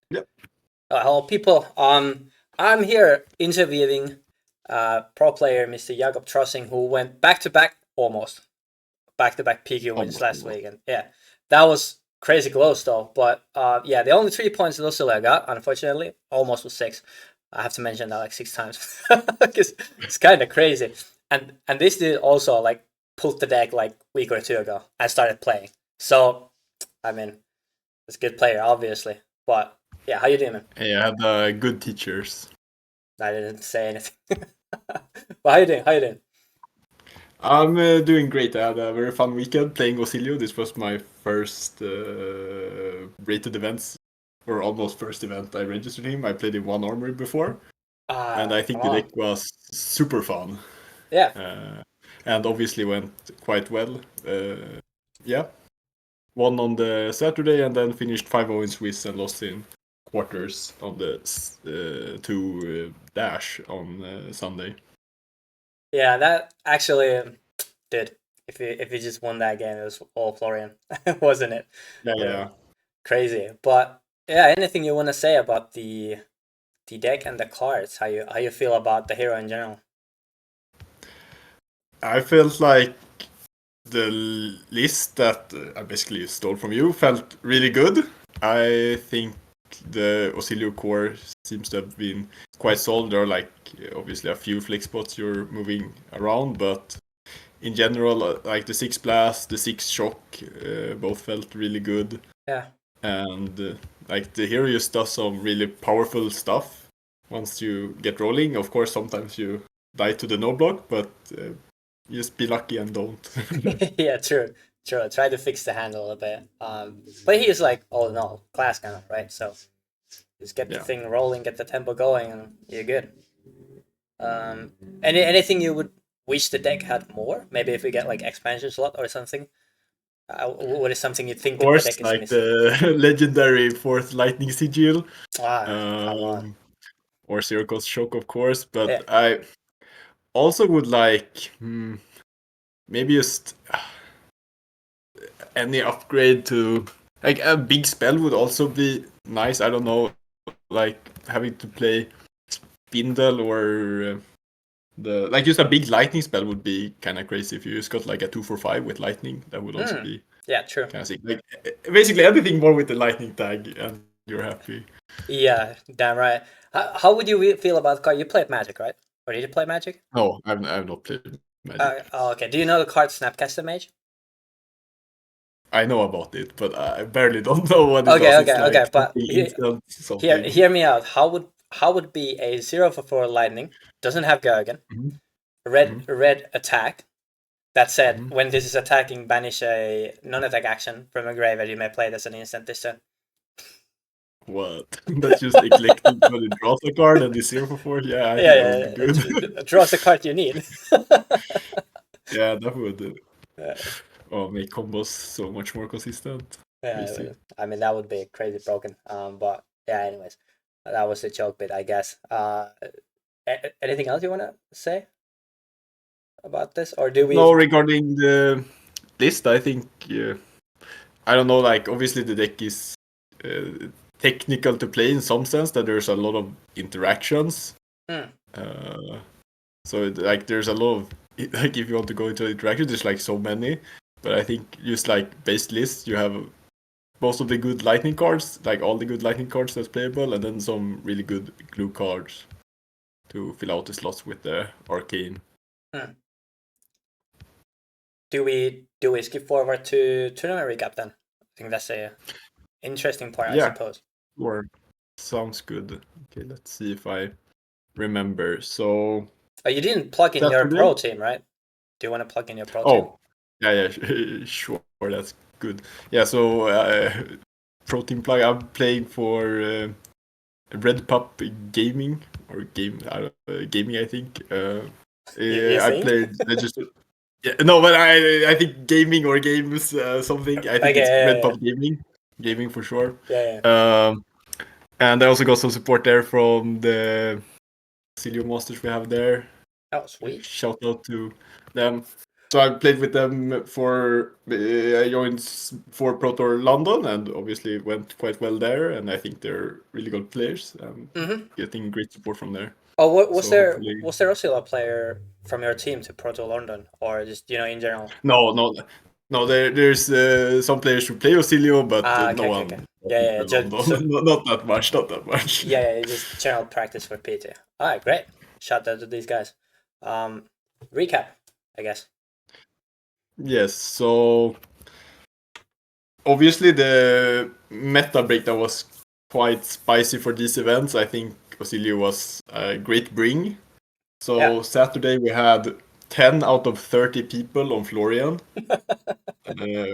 Yep. Hello, people. I'm here interviewing pro player Mr. Jakob Trossing, who went almost back to back PQ wins Almost, last almost. week, and yeah, that was crazy close though. But yeah, the only 3 points that Osilio got, unfortunately, almost was six. I have to mention that like 6 times because it's kind of crazy. And this dude also like pulled the deck like week or two ago and started playing. So I mean, it's a good player, obviously. But yeah, how you doing, man? Hey, I had good teachers. I didn't say anything. But how you doing? How you doing? I'm doing great. I had a very fun weekend playing Osilio. This was my first rated events, or almost first event I registered him. I played in one armory before, and I Come think the on. deck was super fun. Yeah. Uh, and obviously went quite well. Yeah, won on the Saturday and then finished 5-0 in Swiss and lost in quarters on the to Dash on Sunday. Yeah, that actually did. If you just won that game, it was all Florian, wasn't it? Yeah, Uh, yeah. Crazy. But yeah, anything you want to say about the deck and the cards? How you feel about the hero in general? I felt like the list that I basically stole from you felt really good. I think the Osilio core seems to have been quite solid. There are like obviously a few flex spots you're moving around, but in general, like the 6 blast, the 6 shock, both felt really good. Yeah. And like the hero just does some really powerful stuff once you get rolling. Of course, sometimes you die to the no block, but just be lucky and don't. Yeah, true. True. Try to fix the hand a little bit. But he's like all in all class kind of, right? So just get the Yeah. thing rolling, get the tempo going, and you're good. Anything you would wish the deck had more? Maybe if we get like expansion slot or something. What is something you Of think the course, deck is like missing? the legendary fourth lightning sigil, Come on. um, or zero cost shock, of course. But Yeah. I also would like maybe just any upgrade to like a big spell would also be nice. I don't know, like having to play Spindle or the like just a big lightning spell would be kind of crazy if you just got like a 2 for 5 with lightning. That would also Mm. be Yeah. True. kind of sick. Like basically anything more with the lightning tag and you're happy. Yeah. Damn right. How would you feel about card? You played Magic, right? Or did you play Magic? No, I've not played Magic. Oh, okay. Do you know the card Snapcaster Mage? I know about it, but I barely don't know what it Okay. does. It's Okay. like Okay. But something instant, something. hear me out. How would be a 0 for 4 lightning? Doesn't have Gergen. Mhm, mhm, Red attack. That said, mhm. when this is attacking, banish a non-attack action from a graveyard. You may play it as an instant this turn. What? That's just eclectic, but it draws a card and is 0 for 4. Yeah, I Yeah, think that would be yeah. good. Draws the card you need. Yeah, that would Uh, make combos so much more consistent. yeah, Crazy. I mean that would be crazy broken. But yeah. Anyways, that was the joke bit, I guess. Anything else you want to say about this, or do No, we? regarding the list, I think I don't know. Like obviously the deck is technical to play in some sense that there's a lot of interactions. Hmm, Uh, so like there's a lot of like if you want to go into interaction, there's like so many. But I think just like base list, you have most of the good lightning cards, like all the good lightning cards that's playable, and then some really good glue cards to fill out the slots with the arcane. hmm. Do we skip forward to tournament recap then? I think that's a interesting part, I Yeah, suppose. sure. Sounds good. Okay, let's see if I remember. So Oh, you didn't plug in your Saturday. pro team, right? Do you want to plug in your pro team? Oh, yeah, yeah, sure. That's good. Yeah. So protein plug. I'm playing for Red Pup Gaming or gaming. I think. You I think? played registered. Yeah, no, but I think gaming or games something. I Okay, think it's Red yeah, Pup Gaming. Gaming for sure. yeah, yeah. Um, and I also got some support there from the OSCILIO masters we have there. Oh, sweet. Shout out to them. So I played with them for I joined for Pro Tour London and obviously went quite well there. And I think they're really good players and getting great support from there. Oh, what was So there? hopefully, Was there also a player from your team to Proto London, or just in general? no. There's some players who play Osilio, but no Okay, okay, okay. one Yeah. for London. Not that much. Not that much. Yeah, just general practice for PT. All right, great. Shout out to these guys. Recap, I guess. Yes. So obviously the meta breakdown was quite spicy for these events. I think Osilio was a great bring. So Yeah. Saturday we had 10 out of 30 people on Florian,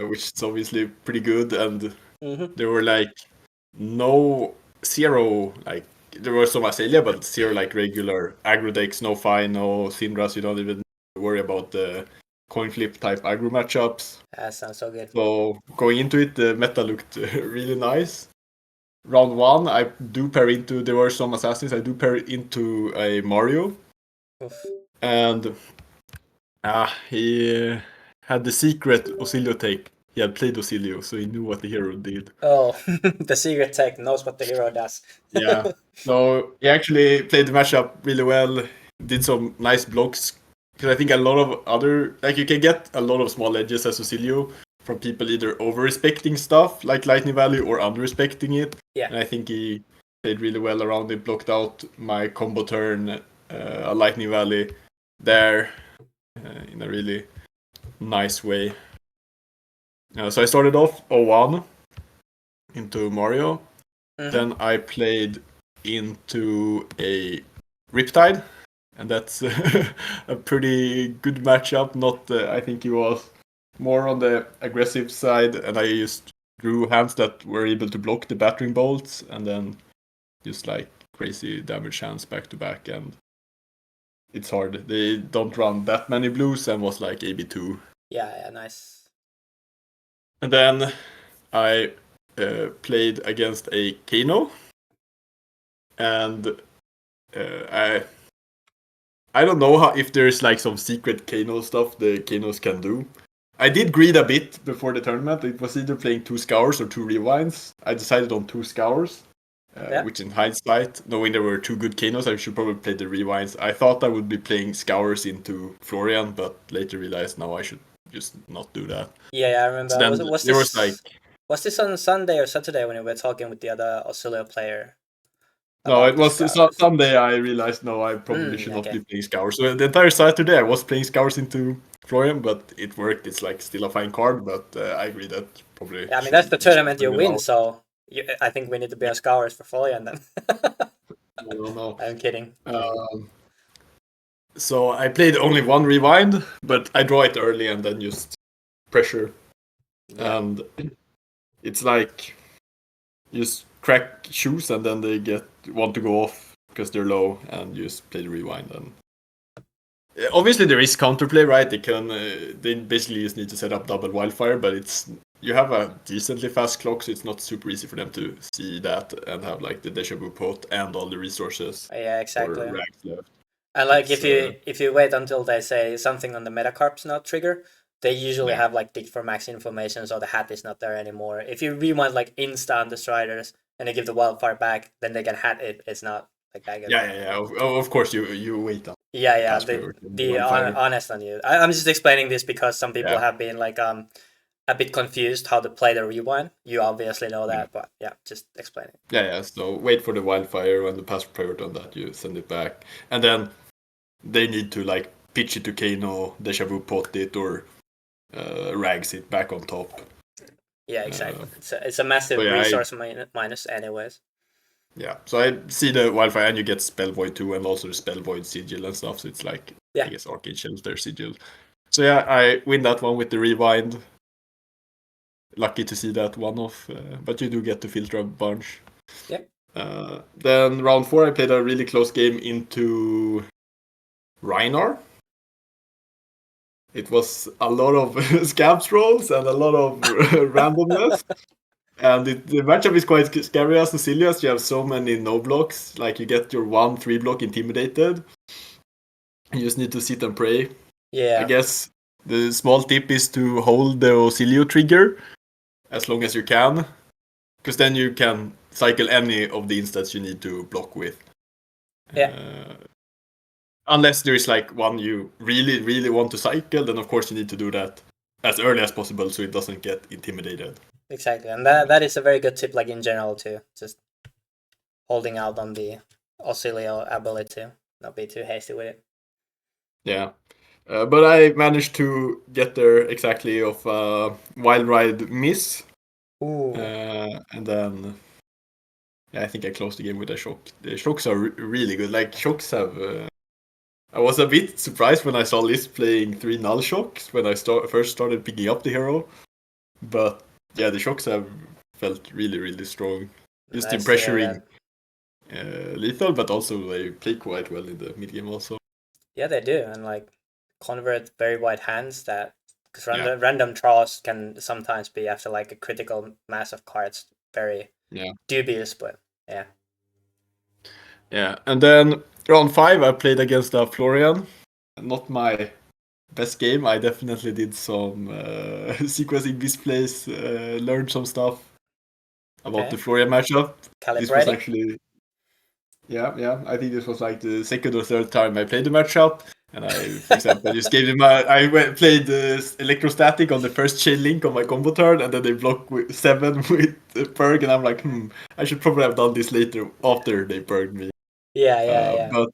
which is obviously pretty good. And there were like zero, like there were some Osilio, but zero like regular aggro decks, no Fine, no Syndras. You don't even worry about the coin flip type aggro matchups. That sounds so good. So going into it, the meta looked really nice. Round one, I do pair into. There were some assassins. I do pair into a Mario, Oof. and he had the secret Osilio take. He had played Osilio, so he knew what the hero did. Oh, the secret tech knows what the hero does. Yeah. So he actually played the matchup really well. Did some nice blocks. Because I think a lot of other, like you can get a lot of small edges as Osilio from people either over-respecting stuff like Lightning Valley or under-respecting it. Yeah. And I think he played really well around it, blocked out my combo turn, a Lightning Valley there in a really nice way. So I started off 0-1 into Mario. Then I played into a Riptide, and that's a pretty good matchup. Not, I think he was more on the aggressive side, and I just drew hands that were able to block the battering bolts, and then just like crazy damage hands back to back, and it's hard. They don't run that many blues, and was like AB2. Yeah, nice. And then I played against a Kano, and I don't know if there's like some secret Kano stuff the Kanos can do. I did greed a bit before the tournament. It was either playing 2 Scours or 2 Rewinds. I decided on 2 Scours, which in hindsight, knowing there were 2 good Kanos, I should probably play the Rewinds. I thought I would be playing Scours into Florian, but later realized now I should just not do that. Yeah, I remember. So then Was this on Sunday or Saturday when you were talking with the other Osilio player? No, it was Sunday I realized, no, I probably should not be playing Scours. So the entire Saturday I was playing Scours into Florian, but it worked. It's like still a fine card, but I agree that probably... Yeah, I mean, that's the tournament you win, so I think we need to be on Scours for Florian then. No. I'm kidding. So I played only 1 Rewind, but I draw it early and then just pressure. Yeah. And it's like... just crack shoes and then they want to go off because they're low and just play the rewind. And obviously there is counterplay, right? They basically just need to set up double wildfire, but you have a decently fast clock, so it's not super easy for them to see that and have like the deja vu pot and all the resources. Yeah, exactly. Left. And like if you wait until they say something on the metacarp's not trigger, they usually have like dig for max information, so the hat is not there anymore. If you rewind like instant the Striders and they give the wildfire back, then they can hat it. It's not like that good. Yeah. Of course you wait up. Yeah. The honest on you. I'm just explaining this because some people have been like a bit confused how to play the rewind. You obviously know that, but just explaining. Yeah. So wait for the wildfire and the pass priority on that. You send it back, and then they need to like pitch it to Kano, deja vu pot it, or rags it back on top. Yeah, exactly. It's a massive resource minus anyways. Yeah, so I see the wildfire and you get Spell Void too, and also the Spell Void Sigil and stuff, so it's like, I guess Arcane Shelter Sigil. So yeah, I win that one with the Rewind. Lucky to see that one off, but you do get to filter a bunch. Yeah. Then round 4 I played a really close game into Reinar. It was a lot of scabs rolls and a lot of randomness. And the matchup is quite scary as Osilio. You have so many no blocks. Like you get your 1/3 block intimidated. You just need to sit and pray. Yeah. I guess The small tip is to hold the Osilio trigger as long as you can, because then you can cycle any of the instants you need to block with. Yeah. Unless there is like one you really, really want to cycle, then of course you need to do that as early as possible so it doesn't get intimidated. Exactly, and that is a very good tip, like in general too. Just holding out on the Osilio ability, not be too hasty with it. Yeah. But I managed to get there exactly of Wild Ride miss. Ooh. And then I think I closed the game with a shock. The shocks are really good. Like, shocks have... I was a bit surprised when I saw Liz playing 3 null shocks when I first started picking up the hero. But yeah, the shocks have felt really, really strong. Just in Nice to hear pressuring that. lethal, but also they play quite well in the mid game also. Yeah, they do, and like convert very wide hands that because Yeah. random draws can sometimes be after like a critical mass of cards very dubious, but yeah. Yeah, and then round 5 I played against Florian. Not my best game. I definitely did some sequencing displays, learned some stuff about the Florian matchup. This was Calibrating. actually, yeah. I think this was like the second or third time I played the matchup. And I, for example, just gave him played electrostatic on the first chain link on my combo turn, and then they block with 7 with the perk, and I'm like, I should probably have done this later after they perked me. Yeah. But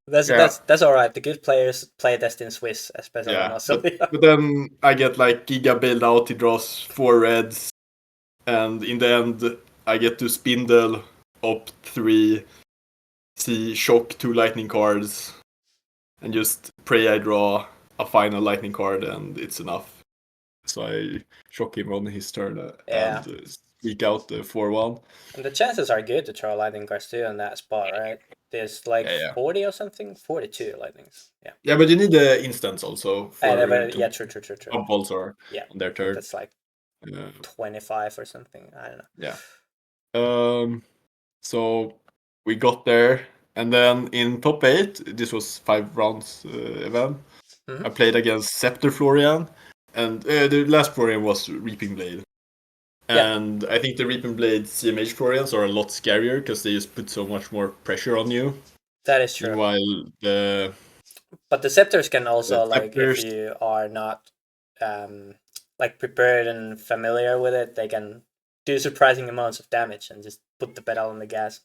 that's all right. The good players play Test in Swiss, especially on Osilio. but then I get like Giga bailed out. He draws 4 reds, and in the end I get to spindle up 3, see shock 2 lightning cards, and just pray I draw a final lightning card, and it's enough. So I shock him on his turn and sneak out the 4-1. And the chances are good to draw lightning cards too on that spot, right? There's like 40 or something, 42 lightnings. Yeah. Yeah, but you need the instance also for true. Compulse are on their turn. That's like 25 or something. I don't know. Yeah. So we got there, and then in top 8, this was 5 rounds event. I played against Scepter Florian, and the last Florian was Reaping Blade. And I think the Reaping Blade CMH Florians are a lot scarier because they just put so much more pressure on you. That is true. Meanwhile, but the Scepters can also, like, if you are not like prepared and familiar with it, they can do surprising amounts of damage and just put the pedal on the gas.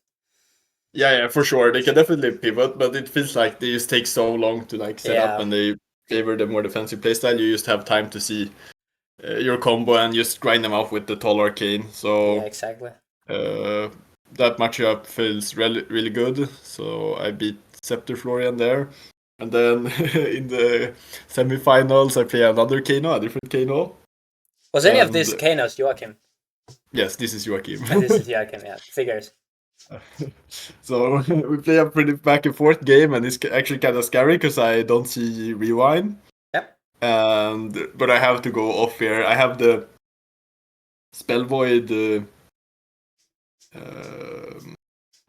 Yeah, for sure. They can definitely pivot, but it feels like they just take so long to like set up, and they favor the more defensive playstyle. You just have time to see your combo and just grind them off with the tall arcane. So yeah, exactly. That matchup feels really good. So I beat Scepter Florian there, and then in the semifinals I play another Kano, a different Kano. Was any of these Kanos Joachim? Yes, this is Joachim. And this is Joachim. Yeah, figures. So we play a pretty back and forth game, and it's actually kind of scary because I don't see rewind. Yep. But I have to go off here. I have the Spell Void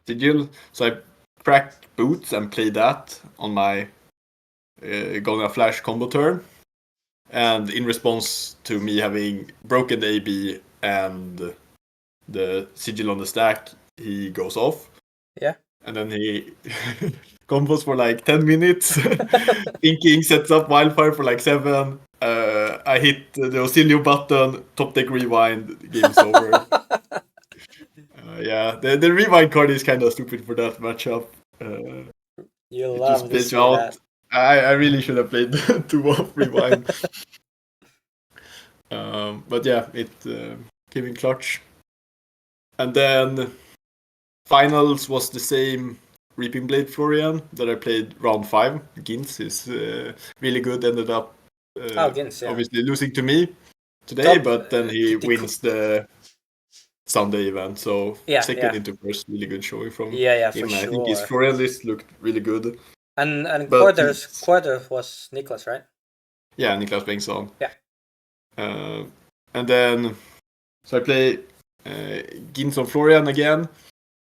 sigil, so I crack boots and play that on my Gonna Flash combo turn. And in response to me having broken the AB and the sigil on the stack, he goes off. Yeah. And then he combos for like 10 minutes. Thinking, sets up Wildfire for like 7. I hit the Osilio button, top deck rewind, game's over. The rewind card is kind of stupid for that matchup. You love to see that. I really should have played 2-off rewind. But yeah, it came in clutch. And then finals was the same Reaping Blade Florian that I played round 5. Gins is really good, ended up obviously losing to me today, but then he wins the Sunday event, so second into first, really good showing from him. For sure. I think his Florian list looked really good. And quarter was Niklas, right? Yeah, Niklas Bengtsson. Yeah. And then, so I play Gins on Florian again,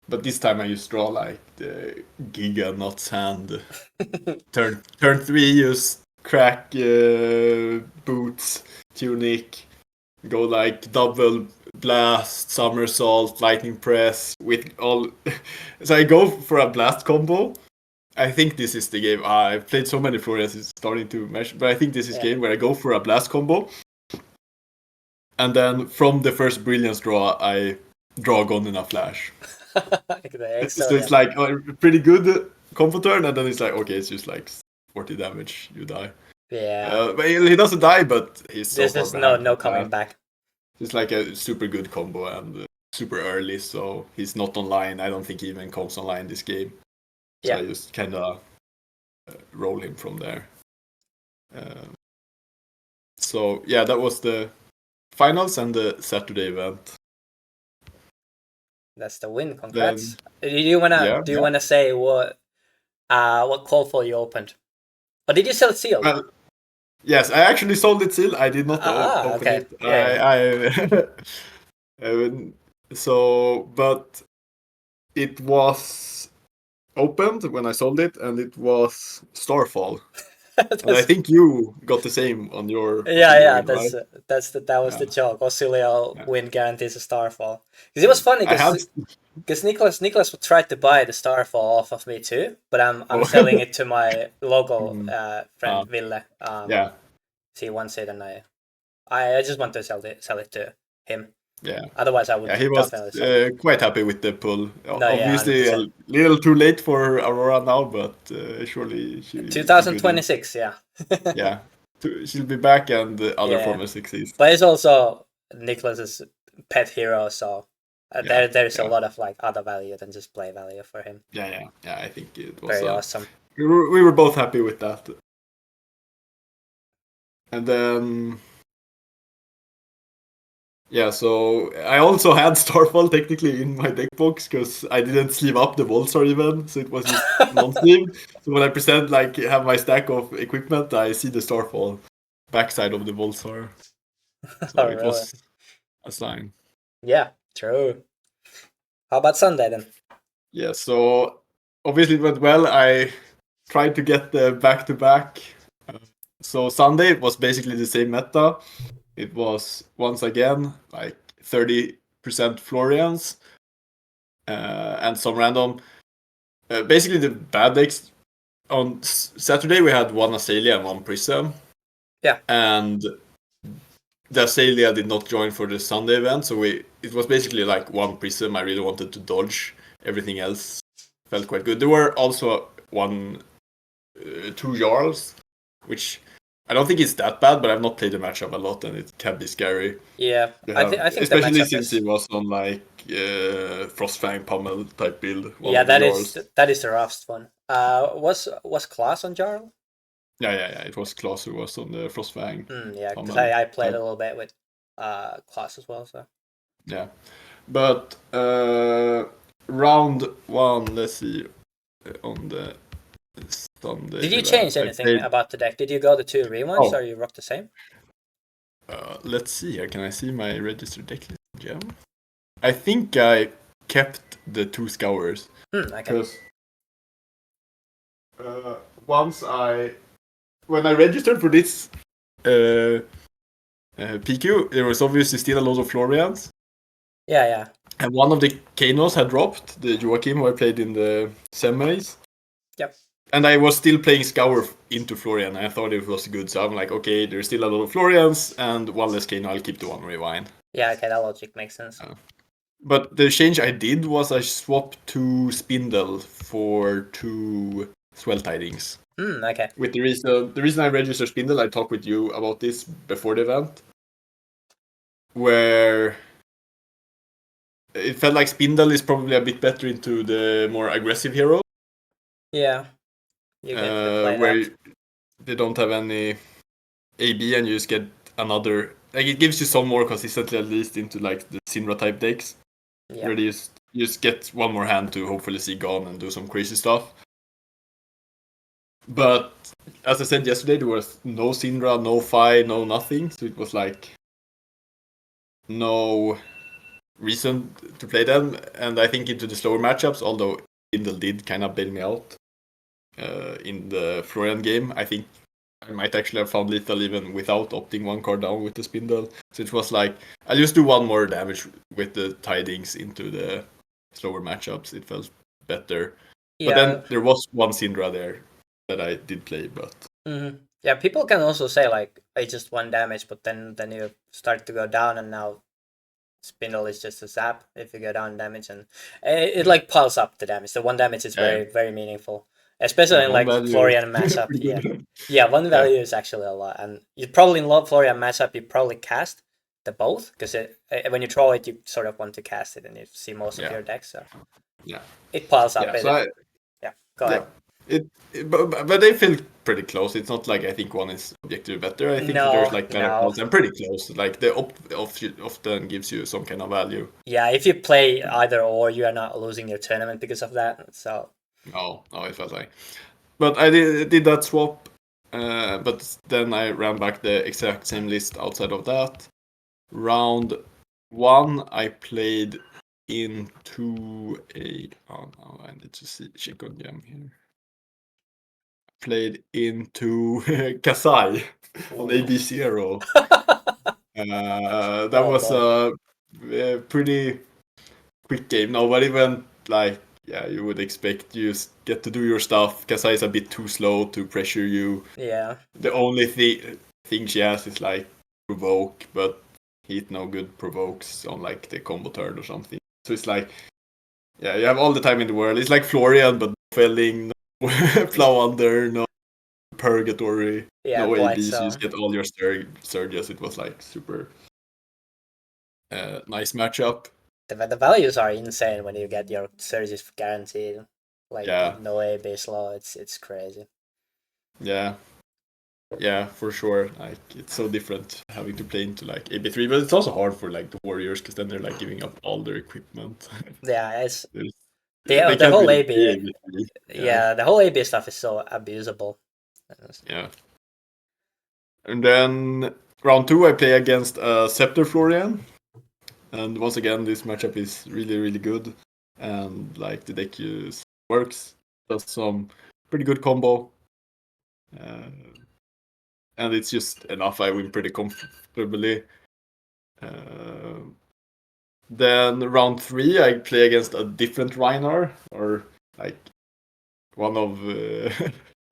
but this time I just draw like the Giga Nuts hand. Turn 3, just crack boots, tunic, go like double blast, somersault, lightning press with all. So I go for a blast combo. I think this is the game. I've played so many Florians, it's starting to mesh. But I think this is game where I go for a blast combo, and then from the first brilliance draw, I draw Gone in a flash. So it's like a pretty good combo turn, and then it's like, okay, it's just like 40 damage, you die. Yeah. But he doesn't die, but he's so far There's behind. no coming back. It's like a super good combo and super early, so he's not online. I don't think he even comes online this game. So I just kind of roll him from there. So yeah, that was the finals and the Saturday event. That's the win. Congrats. Do you wanna say what call for you opened? Or did you sell seal? Well, yes, I actually sold it still. I did not open it. But it was opened when I sold it, and it was Starfall. And I think you got the same on your. That was right? the joke. Osilio win guarantees a Starfall. Because it was funny because Nicholas tried to buy the Starfall off of me too, but I'm selling it to my local friend Ville. He wants it, and I just want to sell it to him. Yeah. Otherwise, I would. Yeah, he was quite happy with the pull. Obviously, a little too late for Aurora now, but surely she. 2026, yeah. Yeah, she'll be back, and the other formats exist. But it's also Nicholas's pet hero, so there's a lot of like other value than just play value for him. Yeah. I think it was very awesome. We were both happy with that, and then. Yeah, so I also had Starfall technically in my deck box because I didn't sleeve up the Volsar even, so it was just non-sleeved. So when I have my stack of equipment, I see the Starfall backside of the Volsar. So it was a sign. Yeah, true. How about Sunday then? Yeah, so obviously it went well. I tried to get the back-to-back. So Sunday it was basically the same meta. It was once again like 30% Florians and some random. Basically, the bad decks. On Saturday, we had one Osilio and one Prism. Yeah. And the Osilio did not join for the Sunday event, so it was basically like one Prism I really wanted to dodge. Everything else felt quite good. There were also two Jarls, which I don't think it's that bad, but I've not played the matchup a lot, and it can be scary. Yeah, I think especially since it was on like Frostfang Pummel type build. Yeah, that is the roughest one. Was Klaas on Jarl? Yeah. It was Klaas who was on the Frostfang. Yeah, because I played a little bit with Klaas as well. So. Yeah, but round one. Let's see on the. Sunday did you change anything about the deck? Did you go the 2 rewinds or you rock the same? Let's see here. Can I see my registered deck list? Yeah. I think I kept the 2 scours. Because when I registered for this PQ, there was obviously still a lot of Florians. Yeah. And one of the Kanos had dropped, the Joachim who I played in the semis. Yep. And I was still playing Scour into Florian, and I thought it was good, so I'm like, okay, there's still a lot of Florians, and one less Kano, I'll keep the one rewind. Yeah, okay, that logic makes sense. But the change I did was I swapped 2 Spindle for 2 Swell Tidings. Okay. With the reason I registered Spindle, I talked with you about this before the event, where it felt like Spindle is probably a bit better into the more aggressive hero. Yeah. You can play where they don't have any AB and you just get another. Like it gives you some more consistency at least into like the Syndra type decks. Yeah. Where you just get one more hand to hopefully see Gone and do some crazy stuff. But as I said yesterday, there was no Syndra, no Fi, no nothing. So it was like no reason to play them. And I think into the slower matchups, although Indel did kind of bail me out in the Florian game, I think I might actually have found lethal even without opting one card down with the spindle. So it was like, I'll just do one more damage with the tidings into the slower matchups. It felt better. But then there was one Syndra there that I did play, but... Yeah, people can also say, like, it's just one damage, but then you start to go down, and now spindle is just a zap if you go down damage, and it like piles up the damage. The one damage is very, very meaningful. Especially in like Florian matchup, one value is actually a lot, and you probably in Florian matchup you probably cast the both because when you throw it you sort of want to cast it and you see most of your deck, so it piles up. Go ahead. But they feel pretty close. It's not like I think one is objectively better. I think there's like kind of close and pretty close. Like the often gives you some kind of value. Yeah, if you play either or, you are not losing your tournament because of that. So. No, it felt like. But I did that swap, but then I ran back the exact same list outside of that. Round 1, I played into a... Oh, no, I need to check on gem here. Played into Kasai on AB0. That was a pretty quick game. Nobody went like... Yeah, you would expect you get to do your stuff. Kasai is a bit too slow to pressure you. Yeah. The only thing she has is like provoke, but Heat no good provokes on like the combo turn or something. So it's like, yeah, you have all the time in the world. It's like Florian, but felling, no plow under, no purgatory, no ABs. So. You just get all your surges. It was like super nice matchup. The values are insane when you get your surges guaranteed. Like no AB slow, it's crazy. Yeah, for sure. Like it's so different having to play into like AB3, but it's also hard for like the warriors because then they're like giving up all their equipment. Yeah, it's the whole really AB. The whole AB stuff is so abusable. Yeah. And then round 2, I play against Scepter Florian. And once again, this matchup is really, really good. And like the deck works, does some pretty good combo. And it's just enough. I win pretty comfortably. Then round 3, I play against a different Reinar, or like one of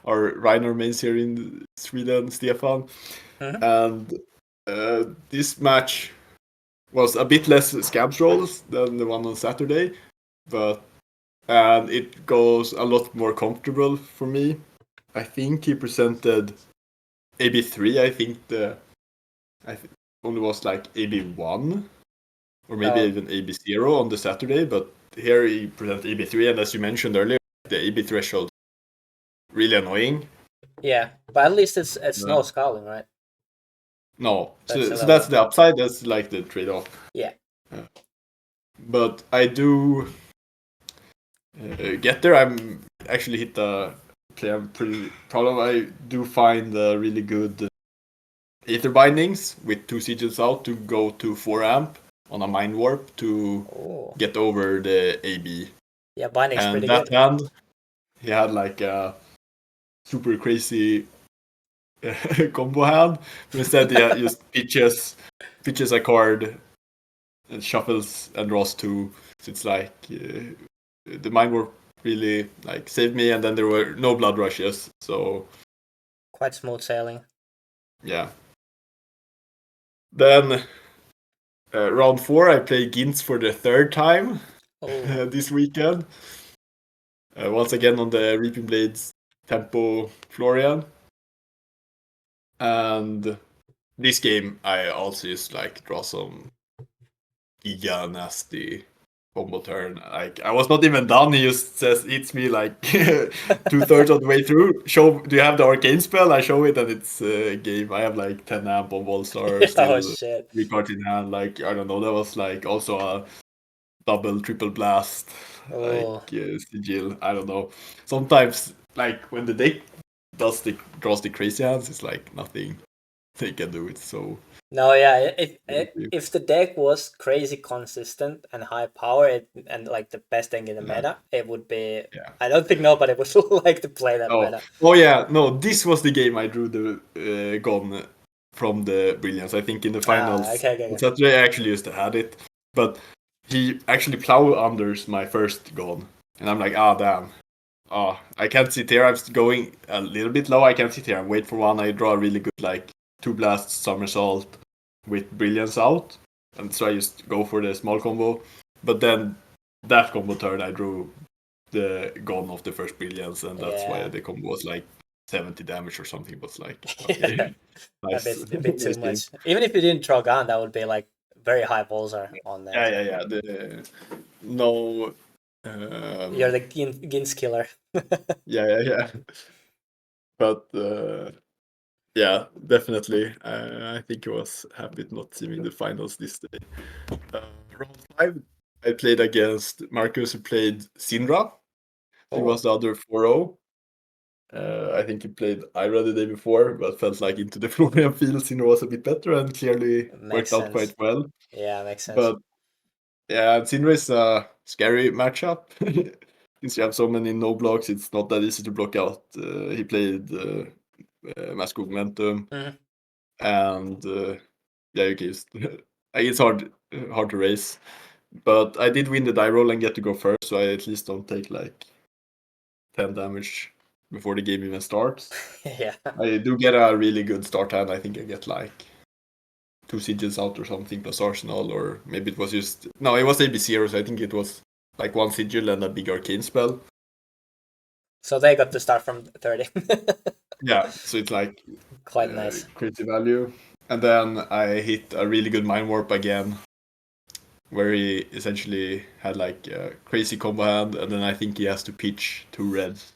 our Reinar mains here in Sweden, Stefan. And this match was a bit less scabs rolls than the one on Saturday, and it goes a lot more comfortable for me. I think he presented AB3. I think only was like AB1 or maybe even AB0 on the Saturday, but here he presented AB3, and as you mentioned earlier, the AB threshold really annoying. Yeah, but at least it's no scaling, right? No, so that's the upside. That's like the trade-off. Yeah. But I do get there. I'm actually hit the play I'm pretty proud of. I do find really good Aether Bindings with 2 sigils out to go to 4 amp on a Mind Warp to get over the AB. Yeah, Binding's and pretty that good. hand, he had like a super crazy combo hand. But instead, he just pitches a card, and shuffles and draws 2. So it's like the Mind Warp really like saved me, and then there were no blood rushes. So quite smooth sailing. Yeah. Then round 4, I play Gints for the 3rd time this weekend. Once again on the Reaping Blades Tempo Florian. And this game, I also just like draw some giga nasty combo turn. Like I was not even done. He just says eats me like 2/3 of the way through. Do you have the arcane spell? I show it and it's game. I have like 10 amp on Volstar, still 3 cards in hand. Like I don't know. That was like also a double triple blast. Like sigil. I don't know. Sometimes like when the deck draws the crazy hands, it's like nothing they can do it. So No, yeah. If the deck was crazy consistent and high power and like the best thing in the yeah, meta, it would be. yeah. I don't think nobody would like to play that Oh, meta. oh yeah. No, this was the game I drew the gun from the Brilliance. I think in the finals Okay. on Saturday I actually used to had it, but he actually plow unders my first gun, and I'm like, ah, damn. Oh, I can't sit here. I'm going a little bit low. I can't sit here and wait for one. I draw a really good like 2 blasts somersault with Brilliance out, and so I just go for the small combo. But then that combo turn, I drew the gun of the first Brilliance, and that's why Yeah. the combo was like 70 damage or something. It was like, Yeah. okay, nice, A bit too nice game. much. Even if you didn't draw gun, that would be like very high pulsar on there. Yeah. No, You're the Gins killer. yeah. But yeah, definitely. I think I was happy to not see me in the finals this day. Round 5, I played against Marcus, who played Syndra. He was the other 4-0. I think he played Ira the day before, but felt like into the Florian field, Syndra was a bit better and clearly Makes worked out sense. quite well. Yeah, makes sense. But yeah, Syndra is a scary matchup. Since you have so many no blocks, it's not that easy to block out. He played Mask Momentum. Mhm. And yeah, you can just it's hard to race. But I did win the die roll and get to go first, so I at least don't take like 10 damage before the game even starts. Yeah. I do get a really good start hand. I think I get like 2 sigils out or something plus Arsenal, or maybe it was just no, it was AB0, so I think it was like 1 sigil and a big arcane spell. So they got to start from 30. Yeah, so it's like Quite nice. crazy value. And then I hit a really good mind warp again, where he essentially had like a crazy combo hand, and then I think he has to pitch 2 reds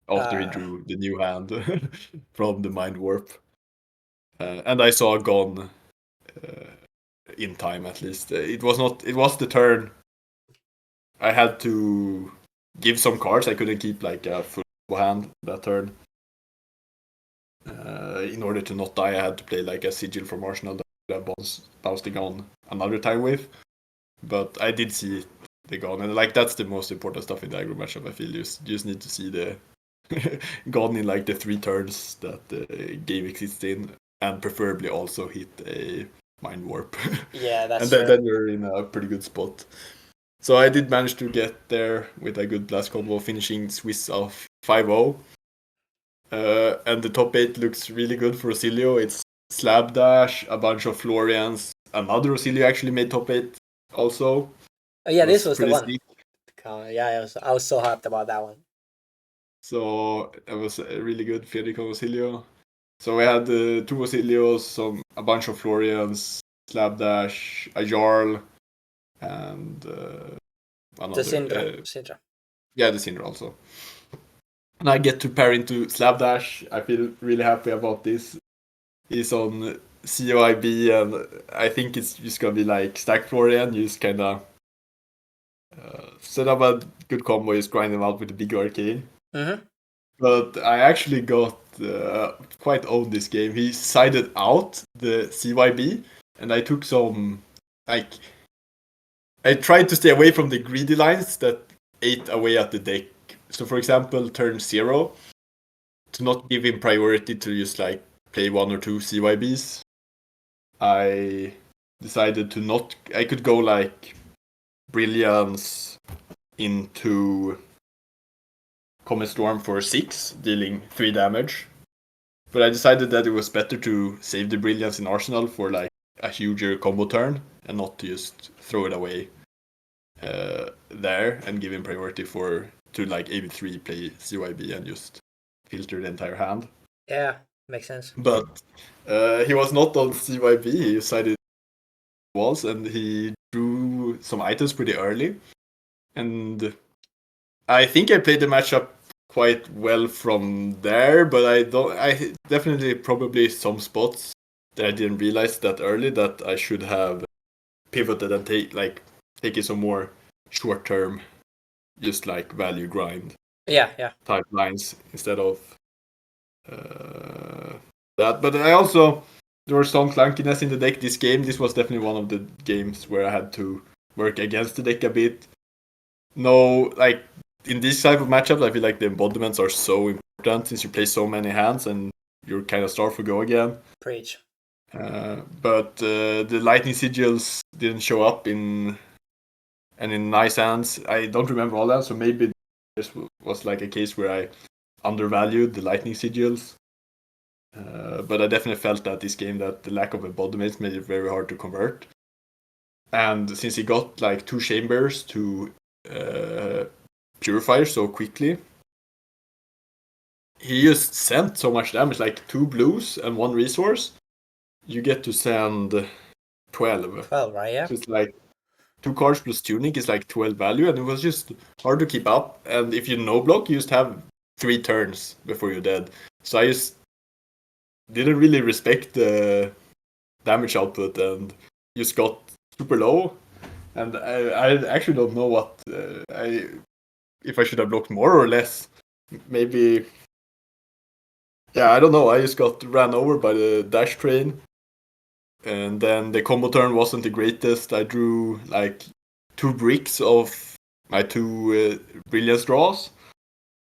after he drew the new hand from the mind warp. And I saw Gone in time at least. It was not. It was the turn. I had to give some cards. I couldn't keep like a full hand that turn. In order to not die, I had to play like a sigil from Arsenal that bouncing on another time with. But I did see the Gone, and like that's the most important stuff in the aggro matchup. I feel you just need to see the Gone in like the 3 turns that the game exists in, and preferably also hit a mind warp. Yeah, that's and true. then you're in a pretty good spot. So I did manage to get there with a good blast combo, finishing Swiss off 5-0. And the top 8 looks really good for Osilio. It's Slab Dash, a bunch of Florians. Another Osilio actually made top 8 also. Oh, yeah, It this was the pretty one. sick. Yeah, I was so hyped about that one. So it was a really good Fredrik and Osilio. So we had 2 Osilios, a bunch of Florians, Slab Dash, a Jarl, and another. The Syndra. Yeah, the Syndra also. And I get to pair into Slab Dash. I feel really happy about this. He's on COIB, and I think it's just gonna be like stack Florian. You just kind of set up a good combo, just grind them out with the big arcane. Mm-hmm. But I actually got quite owned this game. He sided out the CYB, and I took some like I tried to stay away from the greedy lines that ate away at the deck. So, for example, turn 0, to not give him priority to just like play 1 or 2 CYBs. I decided to not. I could go like Brilliance into Comet Storm for 6, dealing 3 damage. But I decided that it was better to save the Brilliance in Arsenal for like a huger combo turn and not to just throw it away there and give him priority to like AB3 play CYB and just filter the entire hand. Yeah, makes sense. But he was not on CYB. He decided was, and he drew some items pretty early. And I think I played the matchup quite well from there, but I definitely probably some spots that I didn't realize that early that I should have pivoted and taken some more short term, just like value grind. Yeah. Type lines instead of that. But I also there was some clunkiness in the deck this game. This was definitely one of the games where I had to work against the deck a bit. No, like in this type of matchups, I feel like the embodiments are so important since you play so many hands and you're kind of start for go again. Preach. But the lightning sigils didn't show up in nice hands. I don't remember all that, so maybe this was like a case where I undervalued the lightning sigils. But I definitely felt that this game that the lack of embodiments made it very hard to convert. And since he got like 2 chambers to purify so quickly, he just sent so much damage, like 2 blues and 1 resource. You get to send 12. 12, right? Yeah. So it's like 2 cards plus Tunic is like 12 value, and it was just hard to keep up. And if you no block, you just have 3 turns before you're dead. So I just didn't really respect the damage output and just got super low. And I actually don't know what if I should have blocked more or less. Maybe, yeah, I don't know. I just got ran over by the dash train, and then the combo turn wasn't the greatest. I drew like 2 bricks of my 2 brilliance draws,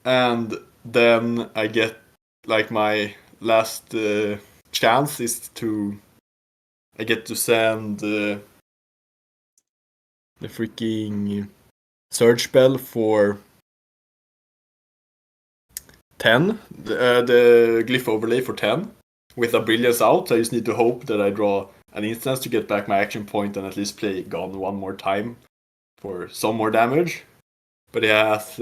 and then I get like my last chance is to I get to send the freaking surge spell for 10, the glyph overlay for 10 with a brilliance out. I just need to hope that I draw an instance to get back my action point and at least play Gone one more time for some more damage. But it has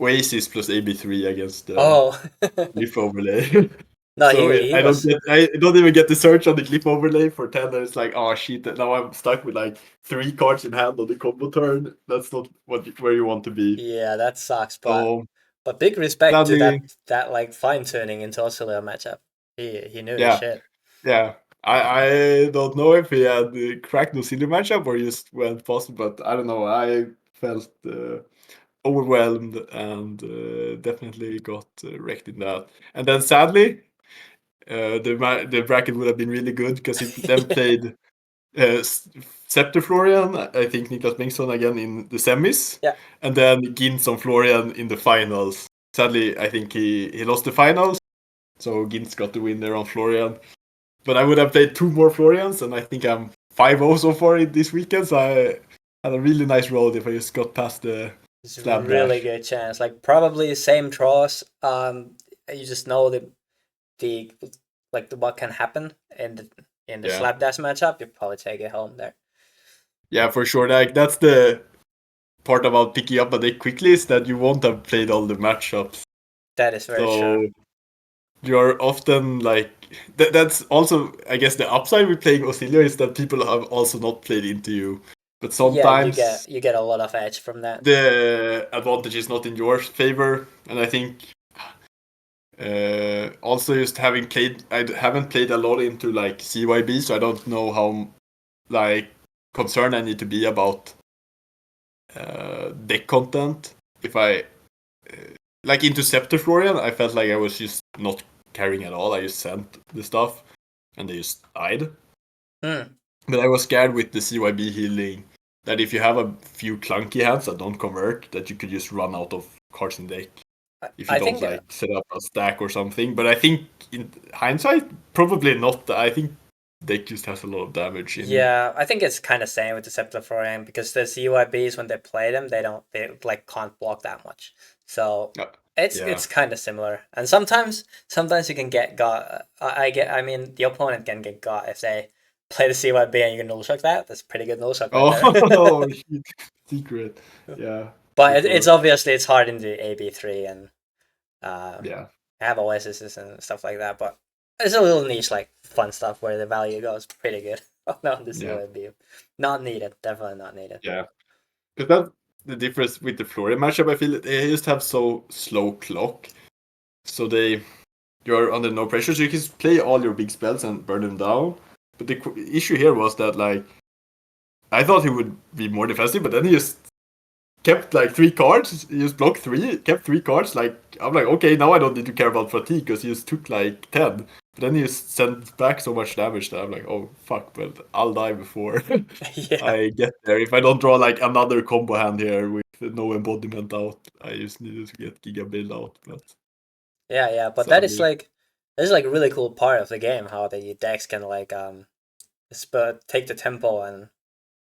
Oasis plus AB3 against the glyph overlay. No, So he I was. don't even get the search on the glyph overlay for 10, and it's like, oh shit, now I'm stuck with like 3 cards in hand on the combo turn. That's not where you want to be. Yeah, that sucks. So But big respect to sadly, that like fine tuning into Osilio matchup. He knew his yeah, shit. yeah. I don't know if he had cracked the Osilio matchup or just went past, but I don't know. I felt overwhelmed and definitely got wrecked in that. And then sadly, the bracket would have been really good because he then played Scepter Florian, I think Niklas Bengtsson again in the semis, Yeah. and then Gintz on Florian in the finals. Sadly, I think he lost the finals, so Gintz got the win there on Florian. But I would have played 2 more Florians, and I think I'm 5-0 so far this weekend, so I had a really nice roll if I just got past the It's a slab really dash. good chance. Like probably same draws. You just know the like what can happen in the Yeah. slapdash matchup. You probably take it home there. Yeah, for sure. Like that's the part about picking up a deck quickly is that you won't have played all the matchups. That is very So true. you're often like that's also I guess the upside with playing Osilio is that people have also not played into you. But Yeah, sometimes you get a lot of edge from that. the advantage is not in your favor, and I think also just having played, I haven't played a lot into like CYB, so I don't know how like concerned I need to be about deck content. If I like into Scepter Florian, I felt like I was just not carrying at all. I just sent the stuff, and they just died. But I was scared with the CYB healing that if you have a few clunky hands that don't convert, that you could just run out of cards in deck if you I don't think like set up a stack or something. But I think in hindsight, probably not. I think deck just has a lot of damage in. yeah, I think it's kind of same with the Scepter Florian because the CYBs when they play them, they like can't block that much. So it's Yeah. kind of similar. And sometimes you can get got. I mean the opponent can get got if they play the CYB and you can null shock that. That's pretty good null shock right Oh, there. secret. Yeah. But For it's sure. obviously it's hard in the AB3 and Yeah. have OSs and stuff like that. But it's a little niche like fun stuff where the value goes pretty good. Not the Yeah. CYB. Not needed. Definitely not needed. Yeah. Because that's the difference with the Florian matchup. I feel they just have so slow clock. So you're under no pressure. So you can play all your big spells and burn them down. But the issue here was that, like, I thought he would be more defensive, but then he just kept, like, 3 cards. He just blocked 3, kept 3 cards. Like, I'm like, okay, now I don't need to care about fatigue because he just took, like, 10. then you send back so much damage that I'm like, oh fuck, but I'll die before Yeah, I get there. If I don't draw like another combo hand here with no embodiment out, I just needed to get Giga Build out. But yeah. But that is sadly, like a really cool part of the game, how the decks can like take the tempo and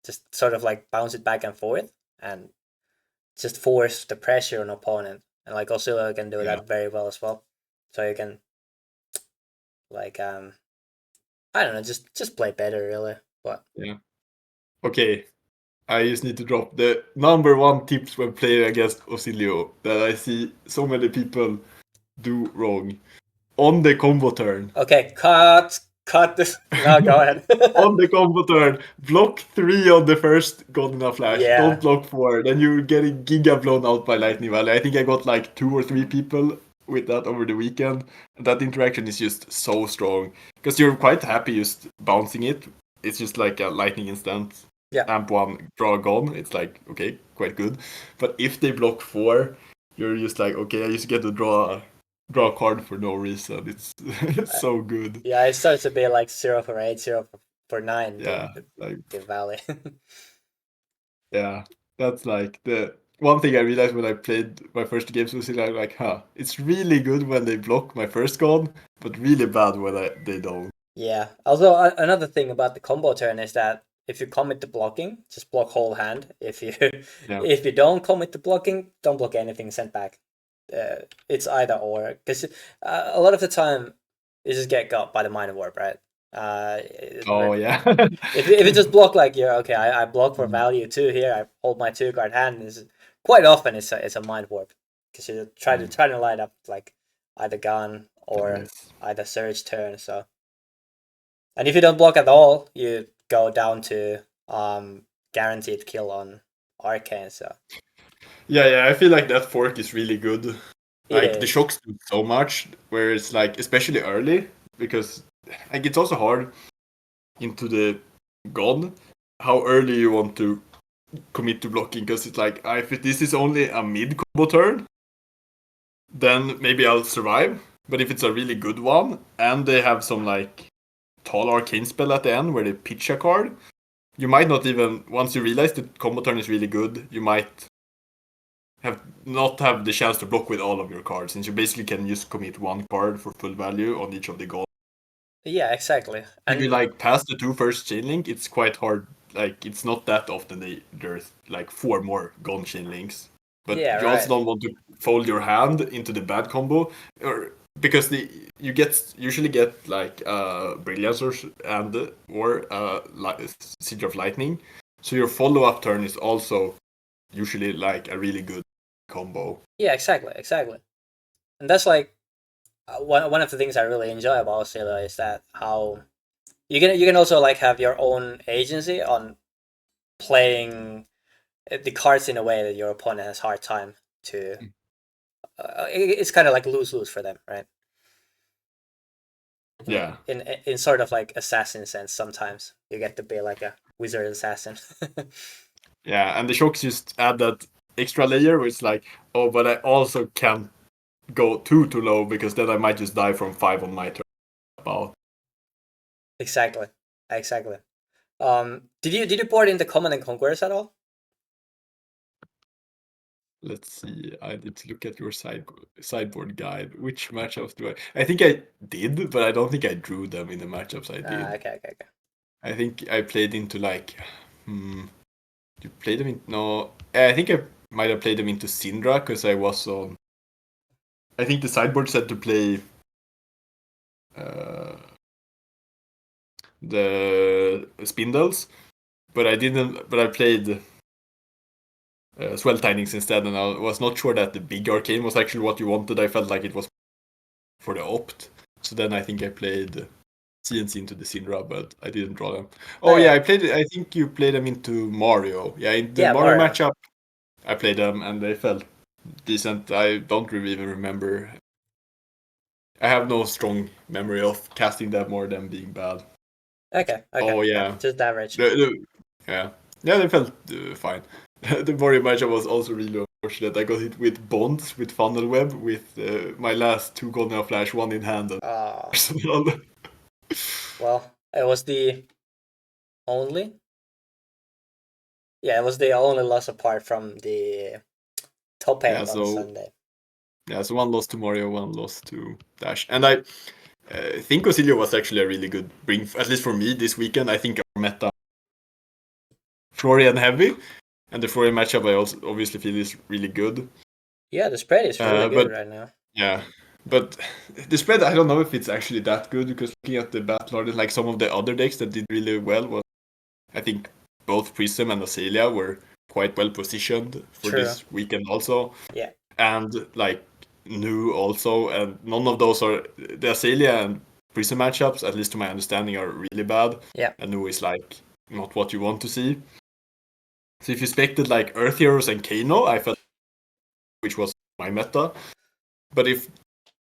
just sort of like bounce it back and forth and just force the pressure on opponent. And like Osilio can do yeah, that very well as well. So you can like I don't know, just play better really. But yeah. Okay, I just need to drop the number one tips when playing against Osilio that I see so many people do wrong. On the combo turn. okay, cut this. No, go ahead. On the combo turn, block 3 on the first Godina Flash. Yeah, Don't block 4. Then you're getting giga blown out by Lightning Valley. I think I got like 2 or 3 people with that over the weekend. That interaction is just so strong. Because you're quite happy just bouncing it. It's just like a lightning instant. yeah. Amp 1, draw gone. It's like, okay, quite good. But if they block 4, you're just like, okay, I just get to draw a card for no reason. It's it's so good. Yeah, it starts to be like 0 for 8, 0 for 9. Yeah, like The valley. yeah, that's like the one thing I realized when I played my first games with Osilio. I'm like, huh, it's really good when they block my first god, but really bad when they don't. Yeah. Although another thing about the combo turn is that if you commit to blocking, just block whole hand. If you Yeah. if you don't commit to blocking, don't block anything. Send back. It's either or because a lot of the time you just get got by the mind warp, right? Oh yeah. If you just block like you're okay, I block for Mm, value 2 here. I hold my 2 card hand. Is quite often it's a mind warp because you try to line up like either gun or yes. either surge turn. So and if you don't block at all, you go down to guaranteed kill on arcane. So Yeah, I feel like that fork is really good. it Like the is. shocks do so much, where it's like especially early because like it's also hard into the god how early you want to commit to blocking because it's like if this is only a mid combo turn, then maybe I'll survive. But if it's a really good one and they have some like tall arcane spell at the end where they pitch a card, you might not even once you realize the combo turn is really good, you might not have the chance to block with all of your cards since you basically can just commit one card for full value on each of the goals. Yeah, exactly. If you And like pass the 2 first chain link, it's quite hard. Like it's not that often there's like 4 more gone chain links. But yeah, you also right. don't want to fold your hand into the bad combo, or because you usually get like brilliance or siege of lightning. So your follow up turn is also usually like a really good combo. Yeah, exactly. And that's like one of the things I really enjoy about Osilio is that how you can also like have your own agency on playing the cards in a way that your opponent has hard time to. It's kind of like lose lose for them, right? Yeah, In sort of like assassin sense. Sometimes you get to be like a wizard assassin. yeah, and the shocks just add that extra layer where it's like, oh, but I also can't go too low because then I might just die from 5 on my turn. About Exactly. Did you board in the command and conquerors at all? let's see. I need to look at your sideboard guide. Which matchups do I? I think I did, but I don't think I drew them in the matchups I did. Okay. I think I played into like, you played them in no. I think I might have played them into Syndra because I was on. I think the sideboard said to play uh, the spindles, but I didn't. But I played swell tidings instead, and I was not sure that the big arcane was actually what you wanted. I felt like it was for the opt. So then I think I played CNC into the Syndra, but I didn't draw them. Oh Oh yeah, yeah, I played. I think you played them into Mario. Yeah, in the yeah, Mario Mario. matchup, I played them and they felt decent. I don't really even remember. I have no strong memory of casting them more than being bad. Okay, Oh yeah, yeah, just average. yeah, yeah, they felt fine. The Mario matchup was also really unfortunate. I got hit with bonds, with funnel web, with my last 2 Golden Flash, 1 in hand. And Arsenal. Well, it was the only. Yeah, it was the only loss apart from the top 8 on Sunday. Yeah, so 1 loss to Mario, 1 loss to Dash. And I think Osilio was actually a really good bring, at least for me this weekend. I think our meta Florian heavy, and the Florian matchup I also obviously feel is really good. Yeah, the spread is really good right now. Yeah, but the spread, I don't know if it's actually that good, because looking at the battle order, like some of the other decks that did really well was, I think both Prism and Osilio were quite well positioned for this weekend also. Yeah. And like Nu also, and none of those are the Osilio and Prism matchups, at least to my understanding, are really bad. Yeah. And Nu is like not what you want to see. So if you expected like Earth Heroes and Kano, I felt which was my meta. But if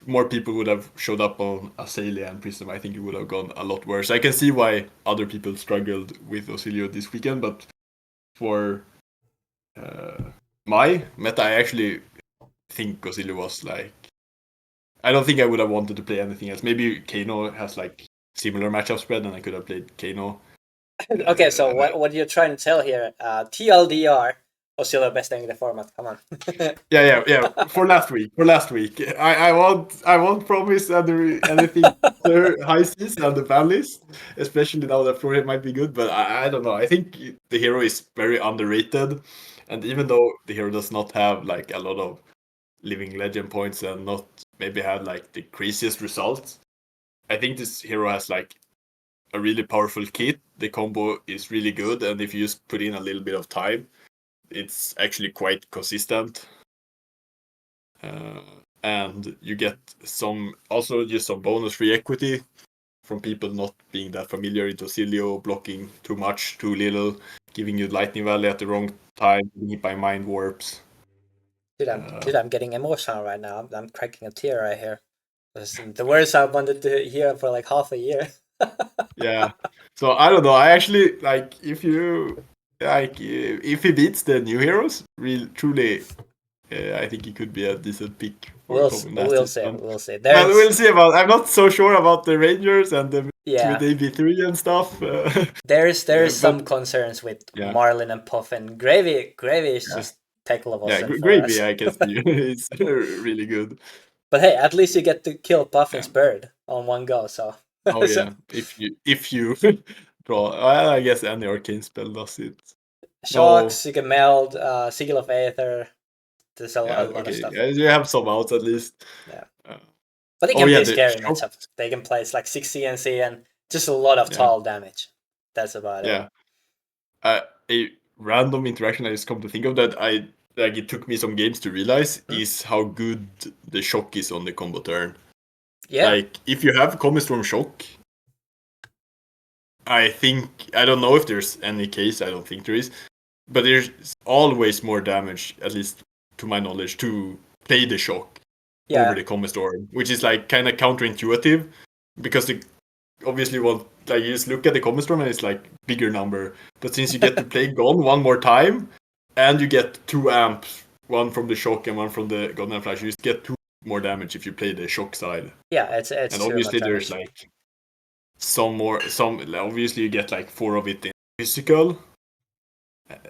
more people would have showed up on Osilio and Prism, I think it would have gone a lot worse. I can see why other people struggled with Osilio this weekend, but for my meta, I actually think Osilio was like... I don't think I would have wanted to play anything else. Maybe Kano has like similar matchup spread, and I could have played Kano. Okay, so what you're trying to tell here, TLDR, Osilio best thing in the format. Come on. yeah. For last week, I won't promise anything after high season and the ban list, especially now that Florian might be good. But I don't know. I think the hero is very underrated, and even though the hero does not have like a lot of living legend points and not maybe had like the craziest results, I think this hero has like a really powerful kit. The combo is really good, and if you just put in a little bit of time, it's actually quite consistent. And you get some bonus free equity from people not being that familiar into Osilio, blocking too much, too little, giving you Lightning Valley at the wrong time, hit by mind warps. Dude, I'm getting emotional right now. I'm cracking a tear right here. The words I wanted to hear for like half a year. Yeah. So I don't know. I actually like if he beats the new heroes, truly, I think he could be a decent pick. We'll see. We'll see. We'll see about. I'm not so sure about the Rangers and the with AB3 and stuff. There is some concerns with Marlin and Puffin. Gravy is just tech level. Yeah, Gravy, I can see. It's really good. But hey, at least you get to kill Puffin's bird on one go. So. Oh yeah, if you draw, I guess any arcane spell does it. Shocks, you can meld, Sigil of Aether. There's a lot of stuff. Yeah, you have some outs at least. Yeah. But they can play scary matchups. They can play like 6 CNC and just a lot of tall damage. That's about it. Yeah. A random interaction I just come to think of that it took me some games to realize is how good the shock is on the combo turn. Yeah. Like if you have Comedy Storm Shock, I don't know if there's any case, I don't think there is, but there's always more damage, at least to my knowledge, to play the shock over the Comedy Storm, which is like kind of counterintuitive, because obviously you just look at the Comedy Storm and it's like bigger number, but since you get to play Gone one more time, and you get 2 amps, one from the shock and one from the Golden Flash, you just get 2 more damage if you play the shock side. Yeah, it's and obviously there's like obviously you get like 4 of it in physical,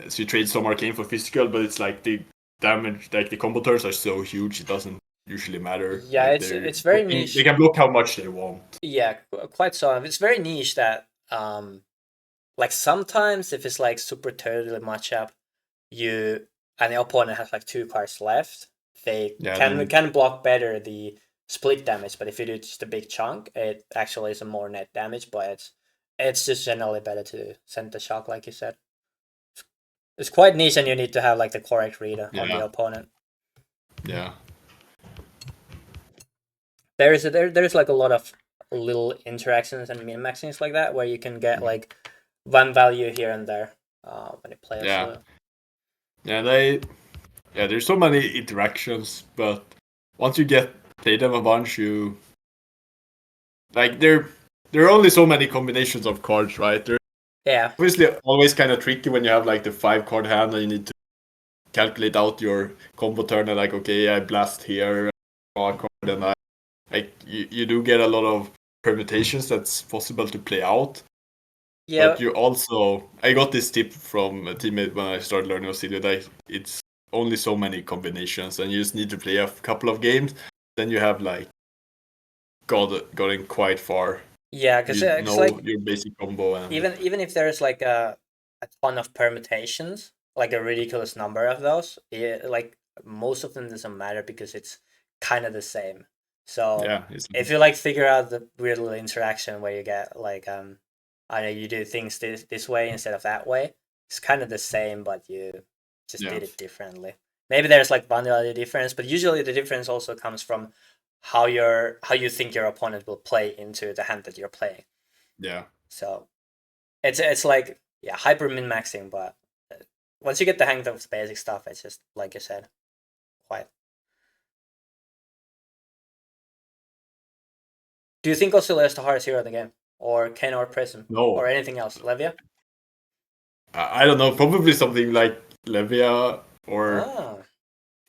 so you trade some arcane for physical, but it's like the damage, like the combo turns are so huge, it doesn't usually matter. Yeah, like it's very niche. They can block how much they want. Yeah, quite so. It's very niche that like sometimes if it's like super turtle matchup, and the opponent has like 2 cards left, they can block better the split damage, but if you do just a big chunk, it actually is a more net damage, but it's just generally better to send the shock, like you said. It's quite niche, and you need to have like the correct reader on the opponent. Yeah. There's like a lot of little interactions and min-maxings like that, where you can get like one value here and there when you play. There's so many interactions, but once you play them a bunch, you like there are only so many combinations of cards, right? They're obviously always kind of tricky when you have like the 5 card hand and you need to calculate out your combo turn and like, okay, I blast here, draw a card, and you do get a lot of permutations that's possible to play out. Yeah. But you also, I got this tip from a teammate when I started learning Osilio, that it's only so many combinations, and you just need to play a couple of games. Then you have like gotten quite far. Yeah, because You it's know like your basic combo, and even if there's like a ton of permutations, like a ridiculous number of those, like most of them doesn't matter because it's kind of the same. So yeah, if you like figure out the weird little interaction where you get like I know you do things this way instead of that way, it's kind of the same, but you just did it differently. Maybe there's like vanilla difference, but usually the difference also comes from how you think your opponent will play into the hand that you're playing. Yeah. So it's like hyper min maxing, but once you get the hang of the basic stuff, it's just like you said, quite. Do you think Osilio is the hardest hero in the game, or Kano or Prism, No, or anything else? Levia? I don't know. Probably something like Levia or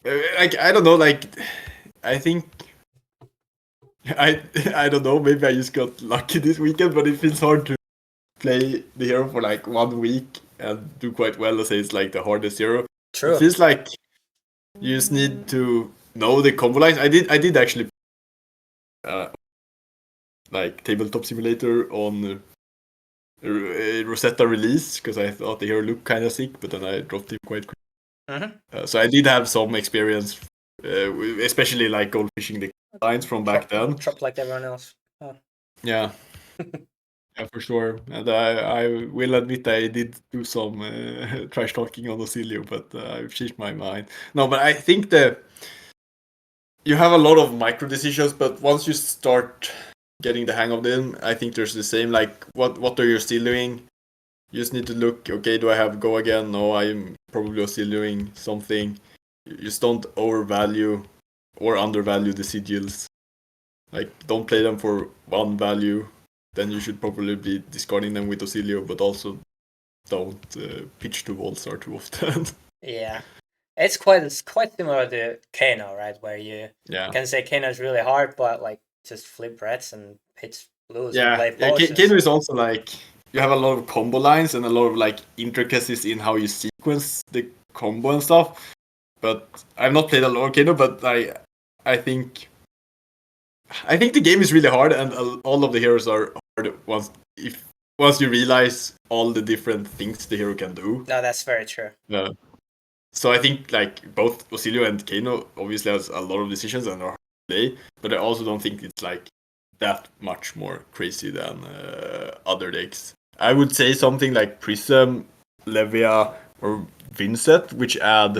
like I don't know. Like I think I don't know. Maybe I just got lucky this weekend, but it feels hard to play the hero for like 1 week and do quite well. Let's say it's like the hardest hero. True. It feels like you just need to know the combo lines. I did actually like tabletop simulator on Rosetta release because I thought the hero looked kind of sick, but then I dropped him quite quick. So I did have some experience, especially like goldfishing the lines from back then. Drop like everyone else. Oh. Yeah. Yeah, for sure. And I will admit I did do some trash talking on Osilio, but I've changed my mind. No, but I think you have a lot of micro decisions, but once you start getting the hang of them, I think there's the same, like what are you still doing? You just need to look, okay, do I have go again? No, I'm probably still doing something. You just don't overvalue or undervalue the sigils. Like, don't play them for one value. Then you should probably be discarding them with Osilio, but also don't pitch to Volstar too often. Yeah. It's quite similar to Kano, right? Where you can say Kano is really hard, but like just flip reds and pitch blues and play poses. Kano is also like, you have a lot of combo lines and a lot of like intricacies in how you sequence the combo and stuff. But I've not played a lot of Kano, but I think the game is really hard, and all of the heroes are hard once you realize all the different things the hero can do. No, that's very true. Yeah. So I think like both Osilio and Kano obviously has a lot of decisions and are hard to play, but I also don't think it's like that much more crazy than other decks. I would say something like Prism, Levia, or Vincent, which add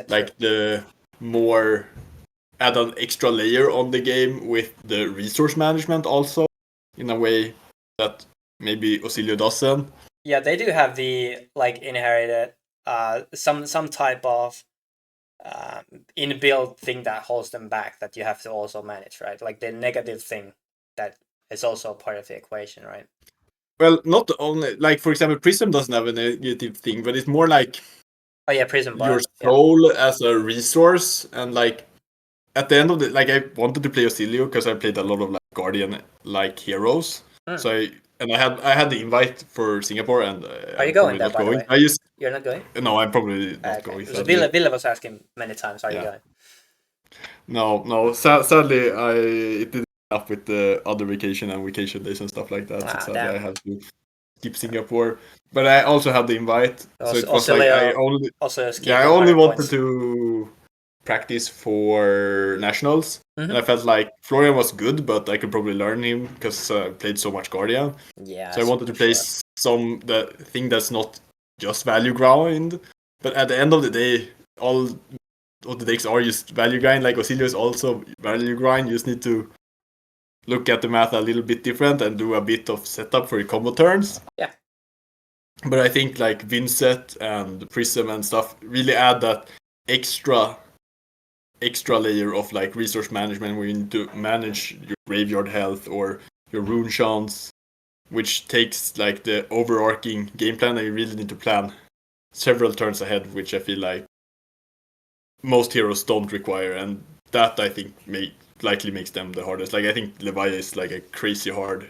like the more add an extra layer on the game with the resource management also, in a way that maybe Osilio doesn't. Yeah, they do have the like inherited some type of inbuilt thing that holds them back that you have to also manage, right? Like the negative thing that is also part of the equation, right? Well, not only like, for example, Prism doesn't have a negative thing, but it's more like Prism your soul as a resource, and like at the end of the, like, I wanted to play Osilio because I played a lot of like Guardian like heroes. So I had the invite for Singapore, and are you going there? By the way, you're not going. No, I'm probably not going. So Ville was asking many times, "Are you going?" No. Sadly, it didn't end up with the other vacation and vacation days and stuff like that. So sadly, I had to skip Singapore. But I also had the invite, so it was like I only wanted to practice for nationals, and I felt like Florian was good, but I could probably learn him because I played so much Guardian. Yeah. So I wanted to play the thing that's not just value grind, but at the end of the day, all the decks are just value grind. Like Osilio is also value grind. You just need to look at the math a little bit different and do a bit of setup for your combo turns. Yeah. But I think like Vincent and Prism and stuff really add that extra layer of like resource management where you need to manage your graveyard health or your rune chance, which takes like the overarching game plan, and you really need to plan several turns ahead, which I feel like most heroes don't require, and that I think likely makes them the hardest. Like I think Leviathan is like a crazy hard